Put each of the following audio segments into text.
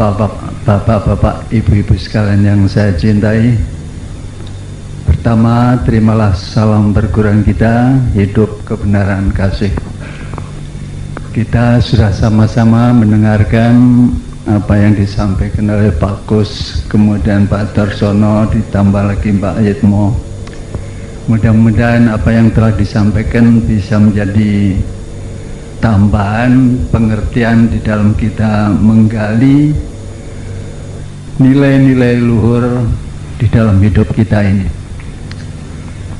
Bapak-bapak, ibu-ibu sekalian yang saya cintai, pertama terimalah salam perguruan kita, hidup kebenaran kasih. Kita sudah sama-sama mendengarkan apa yang disampaikan oleh Pak Kus, kemudian Pak Darsono, ditambah lagi Pak Yitmo. Mudah-mudahan apa yang telah disampaikan bisa menjadi tambahan pengertian di dalam kita menggali nilai-nilai luhur di dalam hidup kita ini.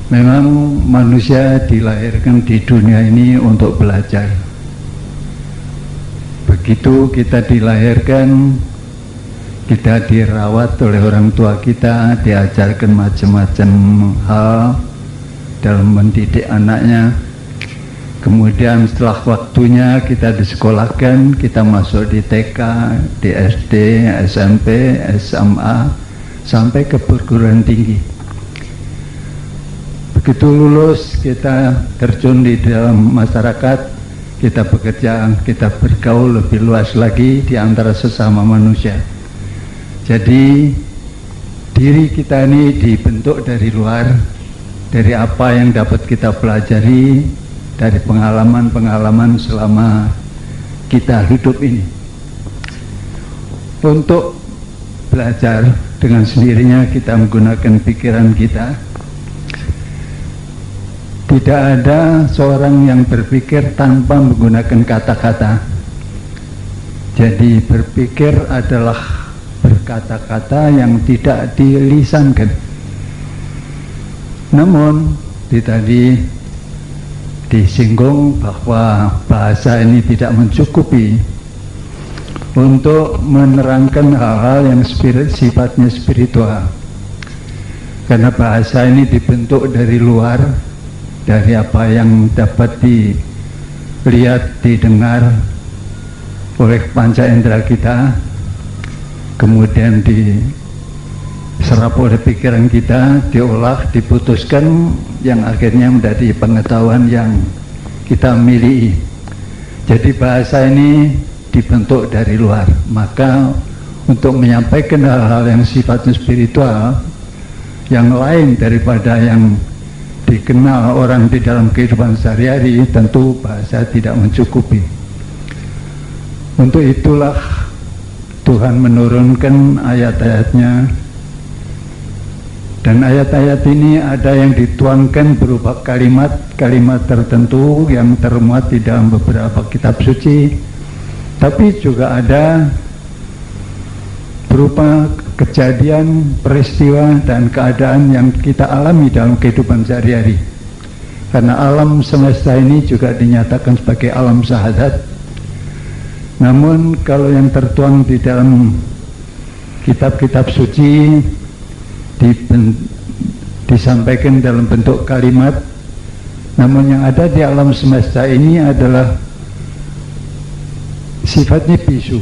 Memang manusia dilahirkan di dunia ini untuk belajar. Begitu kita dilahirkan, kita dirawat oleh orang tua kita, diajarkan macam-macam hal dalam mendidik anaknya. Kemudian setelah waktunya kita disekolahkan, kita masuk di TK, di SD, SMP, SMA, sampai ke perguruan tinggi. Begitu lulus, kita terjun di dalam masyarakat, kita bekerja, kita bergaul lebih luas lagi di antara sesama manusia. Jadi diri kita ini dibentuk dari luar, dari apa yang dapat kita pelajari dari pengalaman-pengalaman selama kita hidup ini. Untuk belajar dengan sendirinya kita menggunakan pikiran kita. Tidak ada seorang yang berpikir tanpa menggunakan kata-kata. Jadi berpikir adalah berkata-kata yang tidak dilisankan. Namun tadi disinggung bahwa bahasa ini tidak mencukupi untuk menerangkan hal-hal yang sifatnya spiritual, karena bahasa ini dibentuk dari luar, dari apa yang dapat dilihat, didengar oleh panca indera kita, kemudian diserap oleh pikiran kita, diolah, diputuskan, yang akhirnya menjadi pengetahuan yang kita miliki. Jadi bahasa ini dibentuk dari luar. Maka untuk menyampaikan hal-hal yang sifatnya spiritual, yang lain daripada yang dikenal orang di dalam kehidupan sehari-hari, tentu bahasa tidak mencukupi. Untuk itulah Tuhan menurunkan ayat-ayatnya. Dan ayat-ayat ini ada yang dituangkan berupa kalimat-kalimat tertentu yang termuat di dalam beberapa kitab suci, tapi juga ada berupa kejadian, peristiwa, dan keadaan yang kita alami dalam kehidupan sehari-hari. Karena alam semesta ini juga dinyatakan sebagai alam syahadat. Namun kalau yang tertuang di dalam kitab-kitab suci disampaikan dalam bentuk kalimat, namun yang ada di alam semesta ini adalah sifatnya bisu.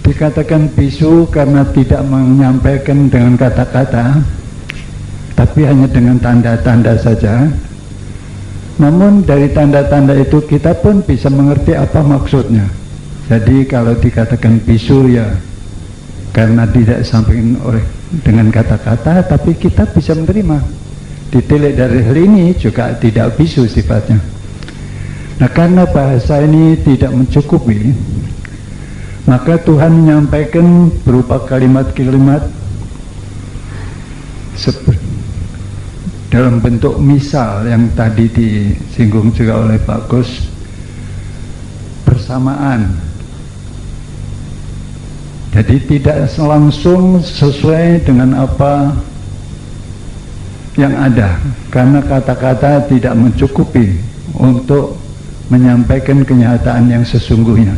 Dikatakan bisu karena tidak menyampaikan dengan kata-kata, tapi hanya dengan tanda-tanda saja. Namun dari tanda-tanda itu kita pun bisa mengerti apa maksudnya. Jadi kalau dikatakan bisu, ya karena tidak disampaikan dengan kata-kata, tapi kita bisa menerima. Ditilik dari hal ini juga tidak bisu sifatnya. Nah, karena bahasa ini tidak mencukupi, maka Tuhan menyampaikan berupa kalimat-kalimat dalam bentuk misal yang tadi disinggung juga oleh Pak Gus, persamaan. Jadi tidak langsung sesuai dengan apa yang ada, karena kata-kata tidak mencukupi untuk menyampaikan kenyataan yang sesungguhnya.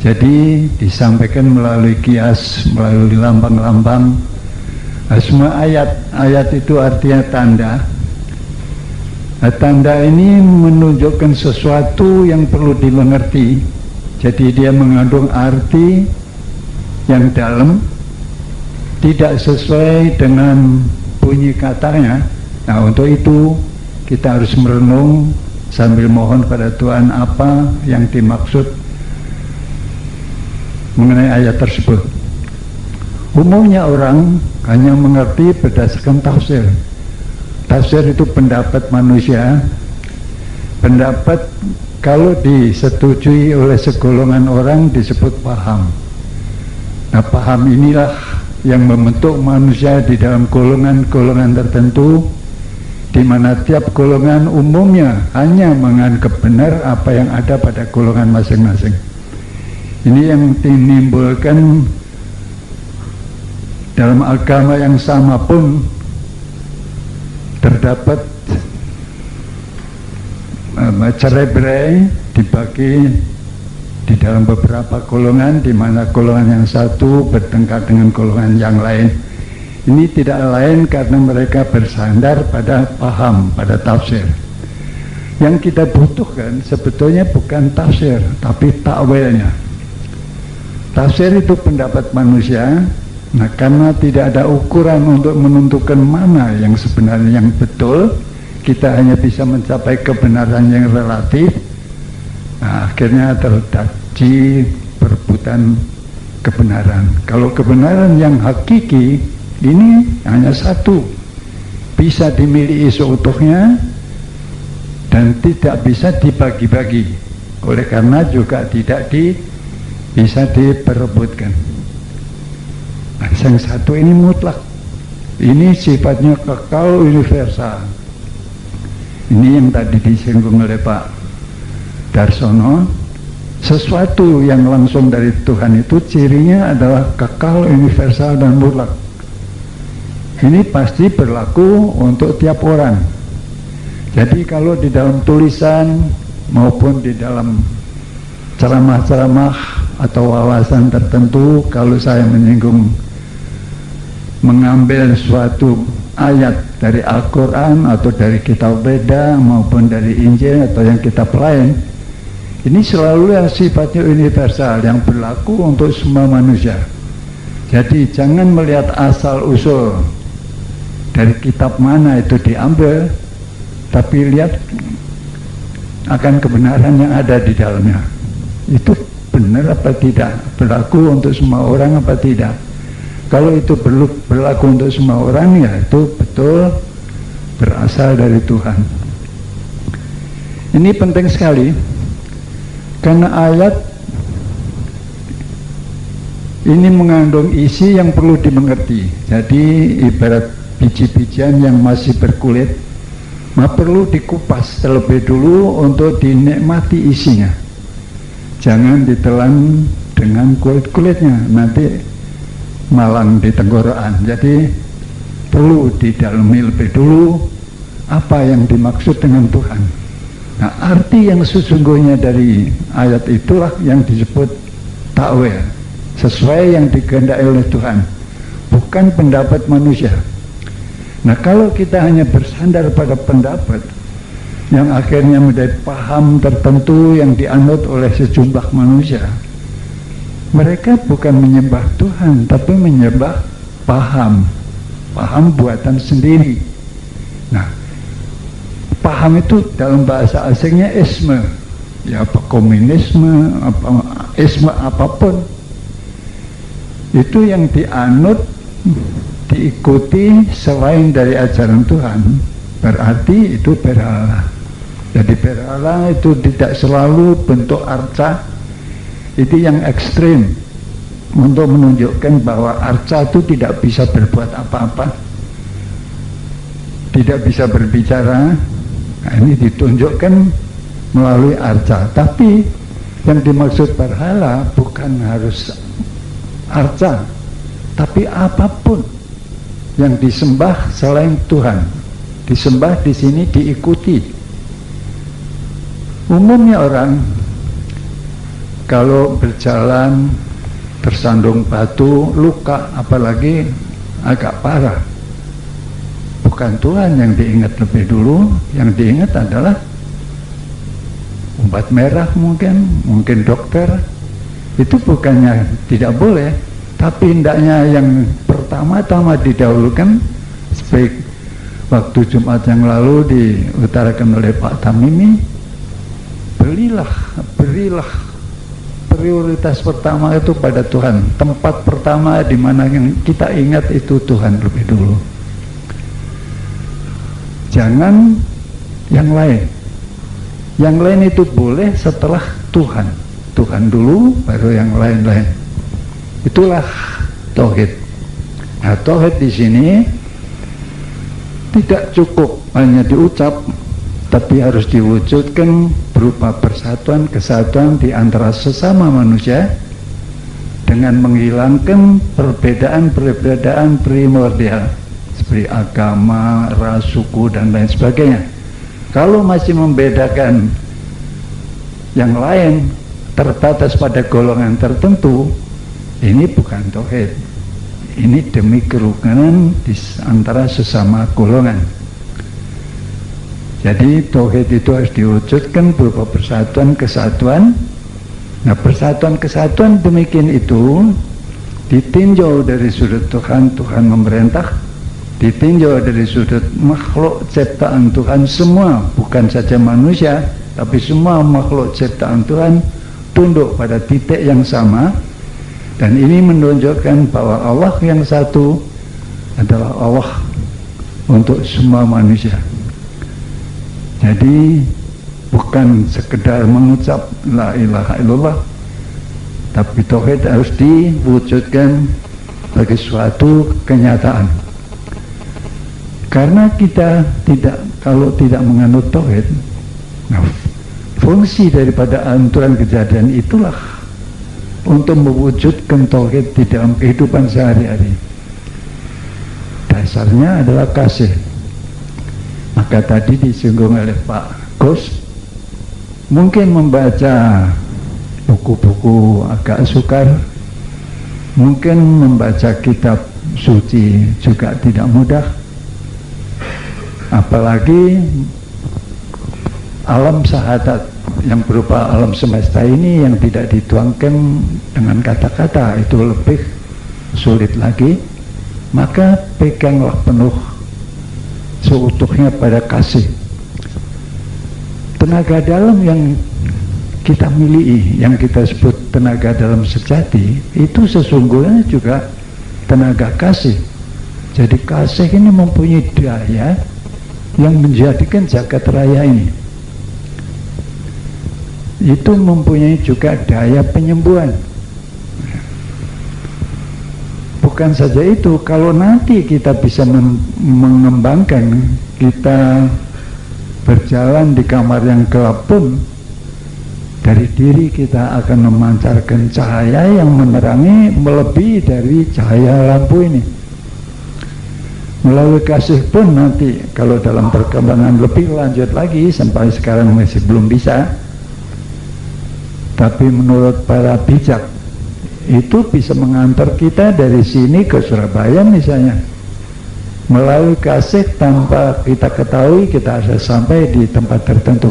Jadi disampaikan melalui kias, melalui lambang-lambang. Nah, semua ayat itu artinya tanda. Nah, tanda ini menunjukkan sesuatu yang perlu dimengerti. Jadi dia mengandung arti yang dalam, tidak sesuai dengan bunyi katanya. Nah, untuk itu kita harus merenung sambil mohon pada Tuhan apa yang dimaksud mengenai ayat tersebut. Umumnya orang hanya mengerti berdasarkan tafsir. Tafsir itu pendapat manusia. Pendapat kalau disetujui oleh segolongan orang disebut paham. Nah, paham inilah yang membentuk manusia di dalam golongan-golongan tertentu, di mana tiap golongan umumnya hanya menganggap benar apa yang ada pada golongan masing-masing. Ini yang menimbulkan dalam agama yang sama pun terdapat cerai-berai, dibagi di dalam beberapa golongan, di mana golongan yang satu bertengkar dengan golongan yang lain. Ini tidak lain karena mereka bersandar pada paham, pada tafsir. Yang kita butuhkan sebetulnya bukan tafsir, tapi takwilnya. Tafsir itu pendapat manusia. Nah, karena tidak ada ukuran untuk menentukan mana yang sebenarnya yang betul, kita hanya bisa mencapai kebenaran yang relatif. Nah, akhirnya terjadi perebutan kebenaran. Kalau kebenaran yang hakiki ini hanya satu, bisa dimiliki seutuhnya dan tidak bisa dibagi-bagi. Oleh karena juga tidak bisa diperebutkan. Nah, yang satu ini mutlak, ini sifatnya kekal universal. Ini yang tadi disinggung oleh Pak Darsono. Sesuatu yang langsung dari Tuhan itu cirinya adalah kekal universal dan mutlak. Ini pasti berlaku untuk tiap orang. Jadi kalau di dalam tulisan maupun di dalam ceramah-ceramah atau wawasan tertentu, kalau saya mengambil suatu ayat dari Al-Quran atau dari kitab Beda maupun dari Injil atau yang kitab lain, ini selalu yang sifatnya universal, yang berlaku untuk semua manusia. Jadi jangan melihat asal-usul dari kitab mana itu diambil, tapi lihat akan kebenaran yang ada di dalamnya. Itu benar apa tidak, berlaku untuk semua orang apa tidak. Kalau itu berlaku untuk semua orang, ya itu betul berasal dari Tuhan. Ini penting sekali, karena ayat ini mengandung isi yang perlu dimengerti. Jadi ibarat biji-bijian yang masih berkulit, perlu dikupas terlebih dulu untuk dinikmati isinya. Jangan ditelan dengan kulit-kulitnya, nanti malang di tenggorokan. Jadi perlu didalami lebih dulu apa yang dimaksud dengan Tuhan. Nah, arti yang sesungguhnya dari ayat itulah yang disebut takwil, sesuai yang dikehendaki oleh Tuhan, bukan pendapat manusia. Nah, kalau kita hanya bersandar pada pendapat yang akhirnya menjadi paham tertentu yang dianut oleh sejumlah manusia, mereka bukan menyembah Tuhan, tapi menyembah paham buatan sendiri. Nah, paham itu dalam bahasa asingnya isme, ya apa komunisme, apa isme apapun, itu yang dianut, diikuti selain dari ajaran Tuhan, berarti itu berhala. Jadi berhala itu tidak selalu bentuk arca. Itu yang ekstrim, untuk menunjukkan bahwa arca itu tidak bisa berbuat apa-apa, tidak bisa berbicara. Nah, ini ditunjukkan melalui arca. Tapi yang dimaksud berhala bukan harus arca, tapi apapun yang disembah selain Tuhan. Disembah di sini diikuti. Umumnya orang kalau berjalan tersandung batu, luka, apalagi agak parah, bukan Tuhan yang diingat lebih dulu, yang diingat adalah obat merah, mungkin dokter. Itu bukannya tidak boleh, tapi hendaknya yang pertama-tama didahulukan. Seperti waktu Jumat yang lalu diutarakan oleh Pak Tamimi, berilah prioritas pertama itu pada Tuhan. Tempat pertama di mana yang kita ingat itu Tuhan lebih dulu. Jangan yang lain. Yang lain itu boleh setelah Tuhan. Tuhan dulu, baru yang lain-lain. Itulah tauhid. Nah, tauhid di sini tidak cukup hanya diucap, tapi harus diwujudkan berupa persatuan, kesatuan di antara sesama manusia dengan menghilangkan perbedaan-perbedaan primordial seperti agama, ras, suku, dan lain sebagainya. Kalau masih membedakan yang lain, terbatas pada golongan tertentu, ini bukan tauhid. Ini demi kerukunan di antara sesama golongan. Jadi tauhid itu harus diwujudkan berupa persatuan kesatuan. Nah, persatuan kesatuan demikian itu ditinjau dari sudut Tuhan, Tuhan memerintah, ditinjau dari sudut makhluk ciptaan Tuhan semua, bukan saja manusia, tapi semua makhluk ciptaan Tuhan tunduk pada titik yang sama. Dan ini menunjukkan bahwa Allah yang satu adalah Allah untuk semua manusia. Jadi bukan sekedar mengucap la ilaha illallah, tapi tauhid harus diwujudkan sebagai suatu kenyataan. Karena kita kalau tidak menganut tauhid, nah, fungsi daripada aturan kejadian itulah untuk mewujudkan tauhid di dalam kehidupan sehari-hari. Dasarnya adalah kasih. Maka tadi disinggung oleh Pak Gus, mungkin membaca buku-buku agak sukar, mungkin membaca kitab suci juga tidak mudah, apalagi alam syahadat yang berupa alam semesta ini yang tidak dituangkan dengan kata-kata itu lebih sulit lagi. Maka peganglah penuh seutuhnya pada kasih. Tenaga dalam yang kita miliki, yang kita sebut tenaga dalam sejati, itu sesungguhnya juga tenaga kasih. Jadi kasih ini mempunyai daya yang menjadikan jagat raya ini. Itu mempunyai juga daya penyembuhan. Bukan saja itu, kalau nanti kita bisa mengembangkan, kita berjalan di kamar yang gelap pun, dari diri kita akan memancarkan cahaya yang menerangi melebihi dari cahaya lampu ini. Melalui kasih pun nanti, kalau dalam perkembangan lebih lanjut lagi, sampai sekarang masih belum bisa, tapi menurut para bijak itu bisa mengantar kita dari sini ke Surabaya misalnya. Melalui kasih tanpa kita ketahui kita bisa sampai di tempat tertentu.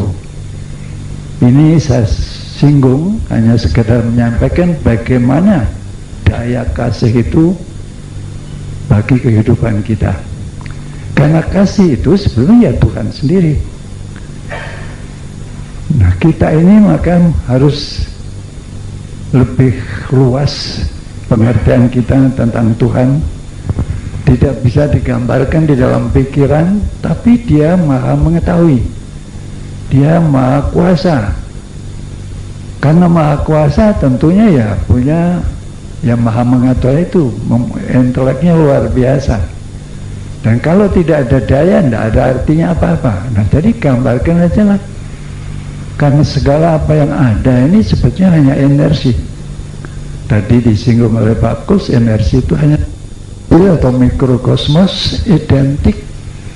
Ini saya singgung hanya sekedar menyampaikan bagaimana daya kasih itu bagi kehidupan kita. Karena kasih itu sebenarnya ya Tuhan sendiri. Nah, kita ini maka harus lebih luas pengertian kita tentang Tuhan. Tidak bisa digambarkan di dalam pikiran, tapi Dia Maha mengetahui. Dia Maha Kuasa. Karena Maha Kuasa tentunya ya punya yang Maha mengatur itu, inteleknya luar biasa. Dan kalau tidak ada daya, tidak ada artinya apa-apa. Nah, jadi gambarkan aja lah. Karena segala apa yang ada ini sebetulnya hanya energi. Tadi disinggung oleh Pak Kus, energi itu hanya atau mikrokosmos identik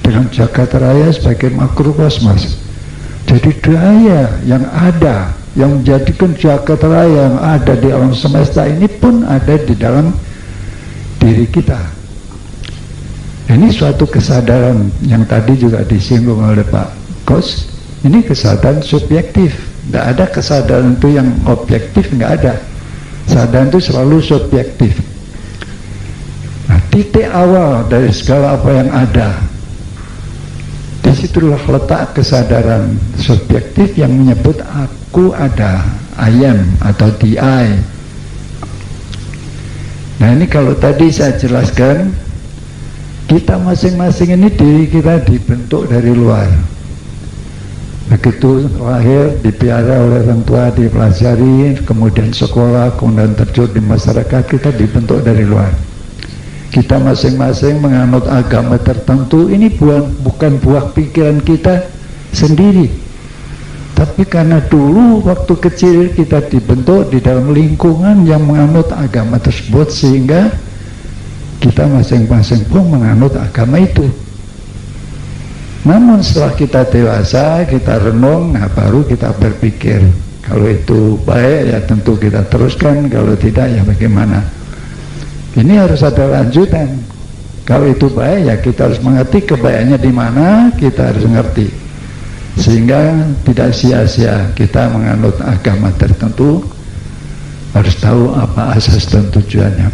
dengan jagat raya sebagai makrokosmos. Jadi daya yang ada, yang menjadikan jagat raya yang ada di alam semesta ini pun ada di dalam diri kita. Ini suatu kesadaran yang tadi juga disinggung oleh Pak Kus. Ini kesadaran subjektif. Tidak ada kesadaran itu yang objektif, nggak ada. Kesadaran itu selalu subjektif. Nah, titik awal dari segala apa yang ada, disitulah letak kesadaran subjektif yang menyebut aku ada, I am atau the I. Nah ini kalau tadi saya jelaskan, kita masing-masing ini diri kita dibentuk dari luar. Begitu lahir, dipiara oleh orang tua, dipelajari, kemudian sekolah, kemudian terjun di masyarakat, kita dibentuk dari luar. Kita masing-masing menganut agama tertentu, ini bukan buah pikiran kita sendiri, tapi karena dulu waktu kecil kita dibentuk di dalam lingkungan yang menganut agama tersebut, sehingga kita masing-masing pun menganut agama itu. Namun setelah kita dewasa, kita renung, nah baru kita berpikir, kalau itu baik ya tentu kita teruskan, kalau tidak ya bagaimana. Ini harus ada lanjutan. Kalau itu baik ya kita harus mengerti kebaikannya di mana, kita harus mengerti, sehingga tidak sia-sia kita menganut agama tertentu, harus tahu apa asas dan tujuannya.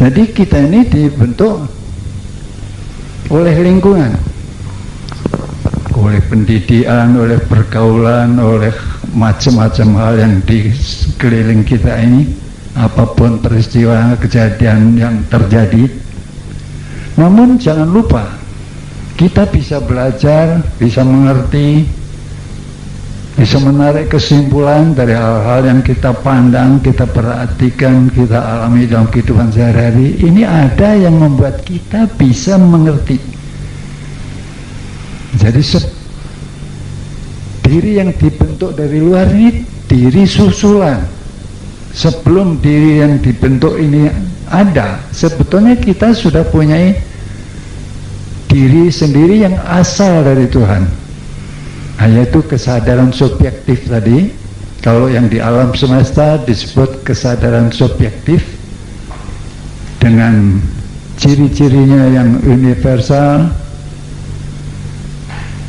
Jadi kita ini dibentuk oleh lingkungan, oleh pendidikan, oleh pergaulan, oleh macam-macam hal yang di sekeliling kita ini, apapun peristiwa kejadian yang terjadi. Namun jangan lupa, kita bisa belajar, bisa mengerti, bisa menarik kesimpulan dari hal-hal yang kita pandang, kita perhatikan, kita alami dalam kehidupan sehari-hari. Ini ada yang membuat kita bisa mengerti. Jadi diri yang dibentuk dari luar ini diri susulan. Sebelum diri yang dibentuk ini ada, sebetulnya kita sudah punya diri sendiri yang asal dari Tuhan. Yaitu kesadaran subjektif tadi. Kalau yang di alam semesta disebut kesadaran subjektif dengan ciri-cirinya yang universal.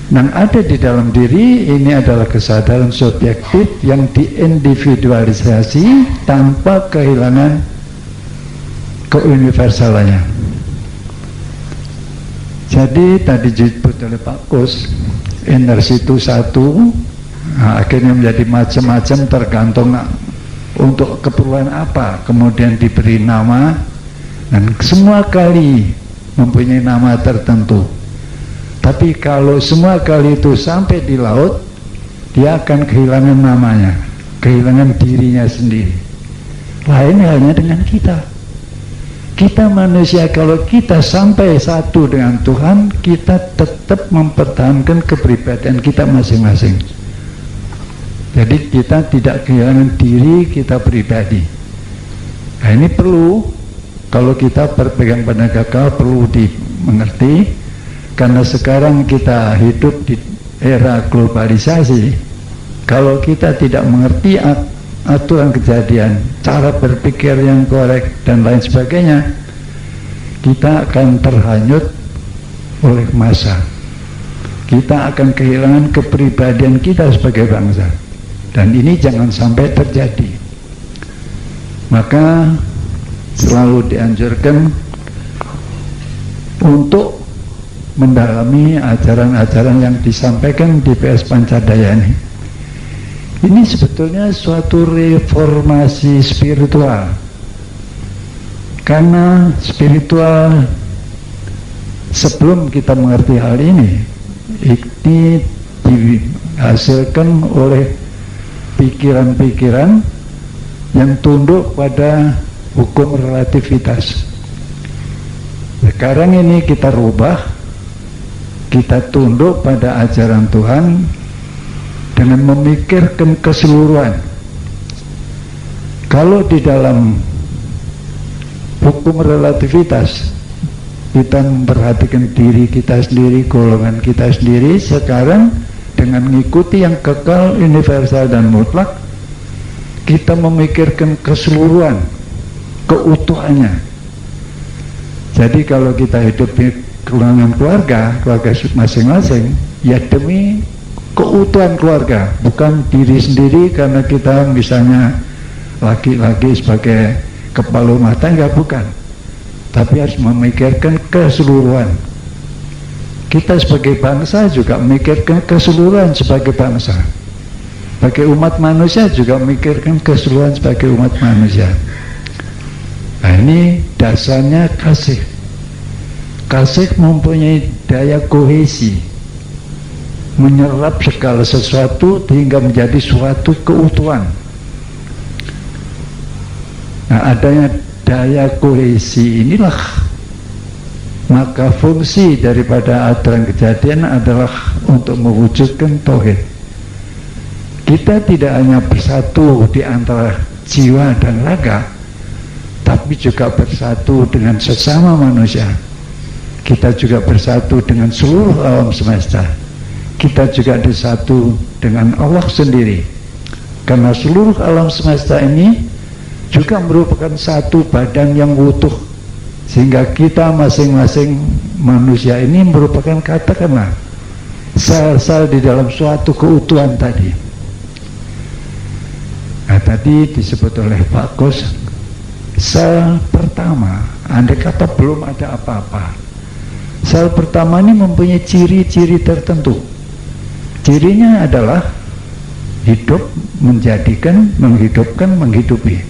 Yang ada di dalam diri ini adalah kesadaran subjektif yang diindividualisasi tanpa kehilangan keuniversalannya. Jadi tadi disebut oleh Pak Kus, energi itu satu, nah, akhirnya menjadi macam-macam tergantung untuk keperluan apa, kemudian diberi nama, dan semua kali mempunyai nama tertentu. Tapi kalau semua kali itu sampai di laut, dia akan kehilangan namanya, kehilangan dirinya sendiri. Lain halnya dengan kita. Kita manusia, kalau kita sampai satu dengan Tuhan, kita tetap mempertahankan kepribadian kita masing-masing. Jadi kita tidak kehilangan diri kita pribadi. Nah ini perlu, kalau kita berpegang pada kekal, perlu dimengerti, karena sekarang kita hidup di era globalisasi. Kalau kita tidak mengerti aturan kejadian, cara berpikir yang korek dan lain sebagainya, kita akan terhanyut oleh massa. Kita akan kehilangan kepribadian kita sebagai bangsa, dan ini jangan sampai terjadi. Maka selalu dianjurkan untuk mendalami ajaran-ajaran yang disampaikan di PS Pancadaya ini. Ini sebetulnya suatu reformasi spiritual, karena spiritual sebelum kita mengerti hal ini dihasilkan oleh pikiran-pikiran yang tunduk pada hukum relativitas. Sekarang ini kita rubah, kita tunduk pada ajaran Tuhan dengan memikirkan keseluruhan. Kalau di dalam hukum relativitas kita memperhatikan diri kita sendiri, golongan kita sendiri, sekarang dengan mengikuti yang kekal, universal dan mutlak, kita memikirkan keseluruhan, keutuhannya. Jadi kalau kita hidup di keluarga masing-masing, ya demi keutuhan keluarga, bukan diri sendiri karena kita misalnya laki-laki sebagai kepala rumah tangga, bukan, tapi harus memikirkan keseluruhan. Kita sebagai bangsa juga memikirkan keseluruhan sebagai bangsa. sebagai umat manusia juga memikirkan keseluruhan sebagai umat manusia. Nah, ini dasarnya kasih. Kasih mempunyai daya kohesi, menyerap segala sesuatu hingga menjadi suatu keutuhan. Nah, adanya daya kohesi inilah, maka fungsi daripada aturan kejadian adalah untuk mewujudkan tauhid. Kita tidak hanya bersatu di antara jiwa dan raga, tapi juga bersatu dengan sesama manusia. Kita juga bersatu dengan seluruh alam semesta. Kita juga bersatu dengan Allah sendiri. Karena seluruh alam semesta ini juga merupakan satu badan yang utuh. Sehingga kita masing-masing manusia ini merupakan, katakanlah, sel-sel di dalam suatu keutuhan tadi. Nah, tadi disebut oleh Pak Gus, sel pertama, andai kata belum ada apa-apa, sel pertama ini mempunyai ciri-ciri tertentu. Cirinya adalah hidup, menjadikan, menghidupkan, menghidupi.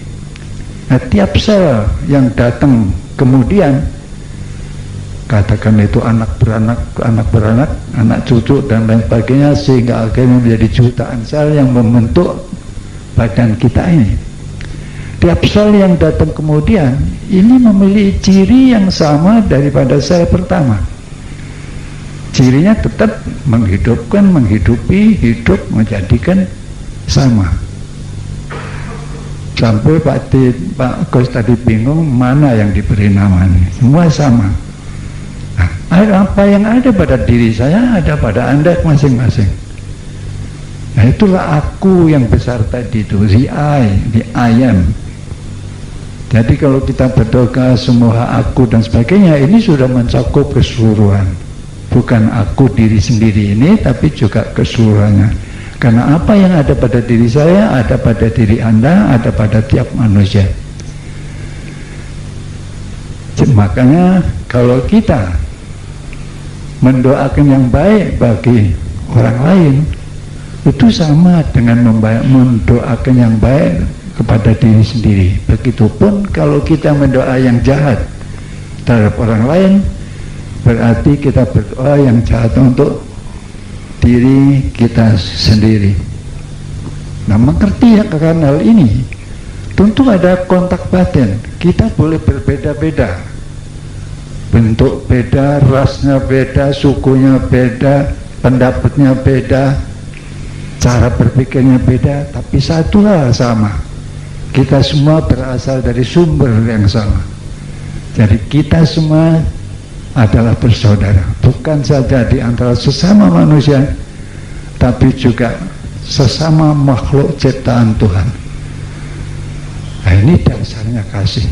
Nah, tiap sel yang datang kemudian, katakan itu anak beranak, anak cucu dan lain sebagainya, sehingga akhirnya menjadi jutaan sel yang membentuk badan kita ini. Tiap sel yang datang kemudian ini memiliki ciri yang sama daripada sel pertama. Cirinya tetap menghidupkan, menghidupi, hidup, menjadikan, sama. Sampai Pak Gus tadi bingung mana yang diberi nama ini. Semua sama. Nah, apa yang ada pada diri saya ada pada Anda masing-masing. Nah, itulah aku yang besar tadi itu, the I am. Jadi kalau kita berdoa semua aku dan sebagainya, ini sudah mencakup keseluruhan. Bukan aku diri sendiri ini, tapi juga keseluruhannya. Karena apa yang ada pada diri saya, ada pada diri Anda, ada pada tiap manusia. Makanya kalau kita mendoakan yang baik bagi orang lain, itu sama dengan mendoakan yang baik kepada diri sendiri. Begitupun kalau kita mendoa yang jahat terhadap orang lain, berarti kita berdoa yang jahat untuk diri kita sendiri. Nah, mengerti akan hal ini, tentu ada kontak batin. Kita boleh berbeda-beda, bentuk beda, rasnya beda, sukunya beda, pendapatnya beda, cara berpikirnya beda, tapi satu hal sama. Kita semua berasal dari sumber yang sama. Jadi kita semua adalah bersaudara, bukan saja di antara sesama manusia, tapi juga sesama makhluk ciptaan Tuhan. Nah, ini dasarnya kasih.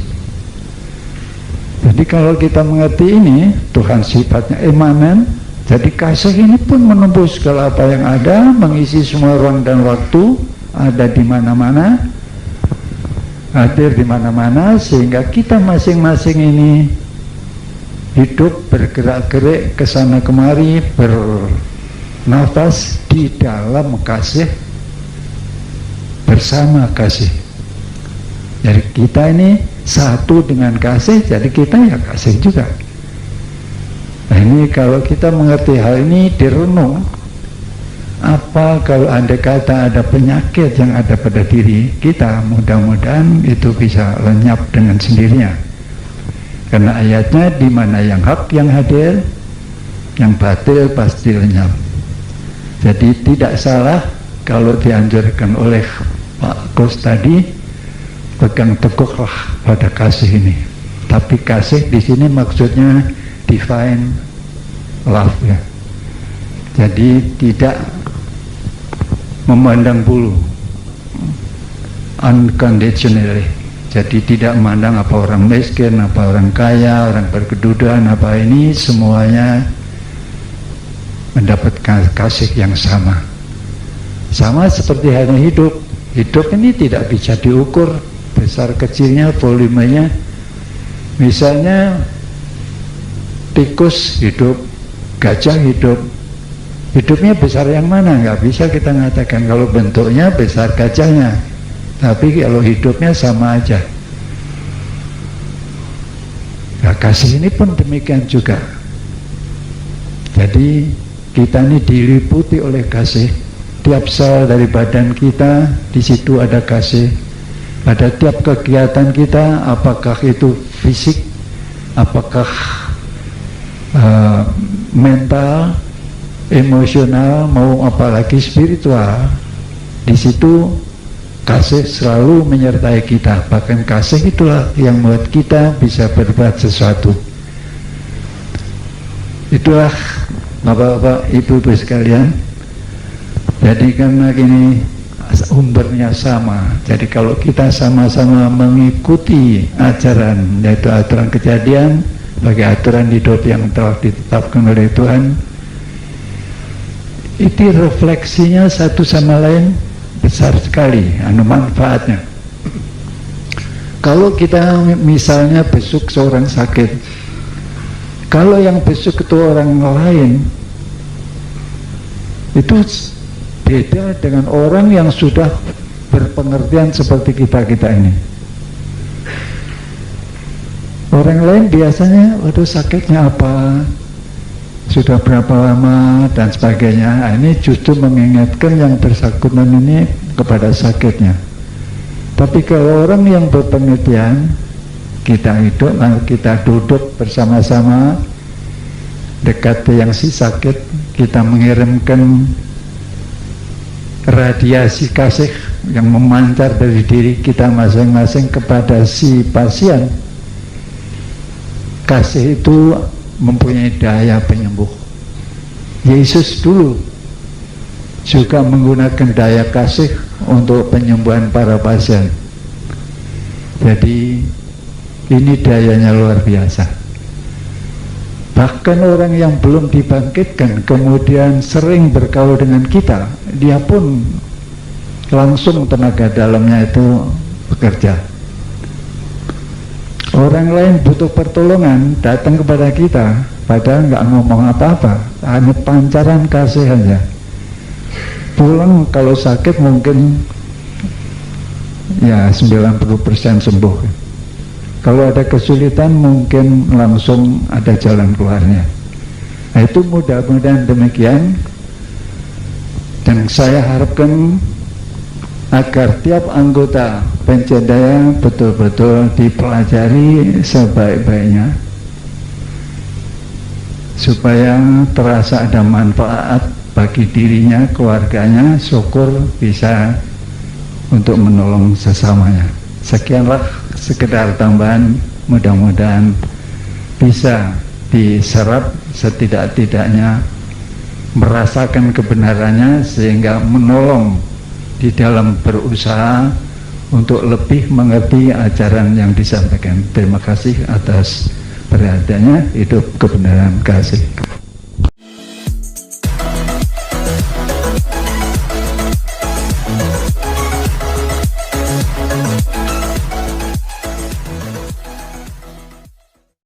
Jadi kalau kita mengerti ini, Tuhan sifatnya imanen. Jadi kasih ini pun menembus segala apa yang ada, mengisi semua ruang dan waktu, ada di mana-mana, hadir di mana-mana, sehingga kita masing-masing ini hidup, bergerak-gerik ke sana kemari, bernafas di dalam kasih, bersama kasih. Jadi kita ini satu dengan kasih, jadi kita ya kasih juga. Nah, ini kalau kita mengerti hal ini, direnung, apa kalau andai kata ada penyakit yang ada pada diri kita, mudah-mudahan itu bisa lenyap dengan sendirinya. Karena ayatnya, di mana yang hak yang hadir, yang batil pasti lenyap. Jadi tidak salah kalau dianjurkan oleh Pak Gus tadi, pegang teguhlah pada kasih ini. Tapi kasih di sini maksudnya divine love, ya. Jadi tidak memandang bulu, unconditionally. Jadi tidak memandang apa orang miskin, apa orang kaya, orang berkedudukan, apa ini, semuanya mendapatkan kasih yang sama. Sama seperti halnya hidup. Hidup ini tidak bisa diukur besar kecilnya, volumenya. Misalnya tikus hidup, gajah hidup, Hidupnya besar yang mana? Nggak bisa kita mengatakan. Kalau bentuknya besar gajahnya, tapi kalau hidupnya sama aja. Nah, kasih ini pun demikian juga. Jadi kita ini diliputi oleh kasih. Tiap sel dari badan kita, di situ ada kasih. Pada tiap kegiatan kita, apakah itu fisik, apakah mental, emosional, mau apalagi spiritual, di situ kasih selalu menyertai kita. Bahkan kasih itulah yang membuat kita bisa berbuat sesuatu. Itulah Bapak-bapak, Ibu-ibu sekalian. Jadi karena gini, umbernya sama. Jadi kalau kita sama-sama mengikuti ajaran, yaitu aturan kejadian sebagai aturan hidup yang telah ditetapkan oleh Tuhan, itu refleksinya satu sama lain besar sekali, manfaatnya. Kalau kita misalnya besuk seorang sakit, kalau yang besuk itu orang lain, itu beda dengan orang yang sudah berpengertian seperti kita ini. Orang lain biasanya, waduh sakitnya apa, sudah berapa lama dan sebagainya. Nah, ini justru mengingatkan yang bersangkutan ini kepada sakitnya. Tapi kalau orang yang berpengertian, kita hidup, kita duduk bersama-sama dekat yang si sakit, kita mengirimkan radiasi kasih yang memancar dari diri kita masing-masing kepada si pasien. Kasih itu mempunyai daya penyembuh. Yesus dulu juga menggunakan daya kasih untuk penyembuhan para pasien. Jadi ini dayanya luar biasa. Bahkan orang yang belum dibangkitkan kemudian sering bergaul dengan kita, dia pun langsung tenaga dalamnya itu bekerja. Orang lain butuh pertolongan, datang kepada kita, padahal nggak ngomong apa-apa, hanya pancaran kasih aja. Pulang kalau sakit mungkin ya 90% sembuh. Kalau ada kesulitan mungkin langsung ada jalan keluarnya. Nah, itu mudah-mudahan demikian. Dan saya harapkan agar tiap anggota Pencendaya betul-betul dipelajari sebaik-baiknya, supaya terasa ada manfaat bagi dirinya, keluarganya, syukur bisa untuk menolong sesamanya. Sekianlah sekedar tambahan, mudah-mudahan bisa diserap setidak-tidaknya, merasakan kebenarannya sehingga menolong di dalam berusaha untuk lebih mengerti ajaran yang disampaikan. Terima kasih atas perhatiannya. Hidup kebenaran kasih.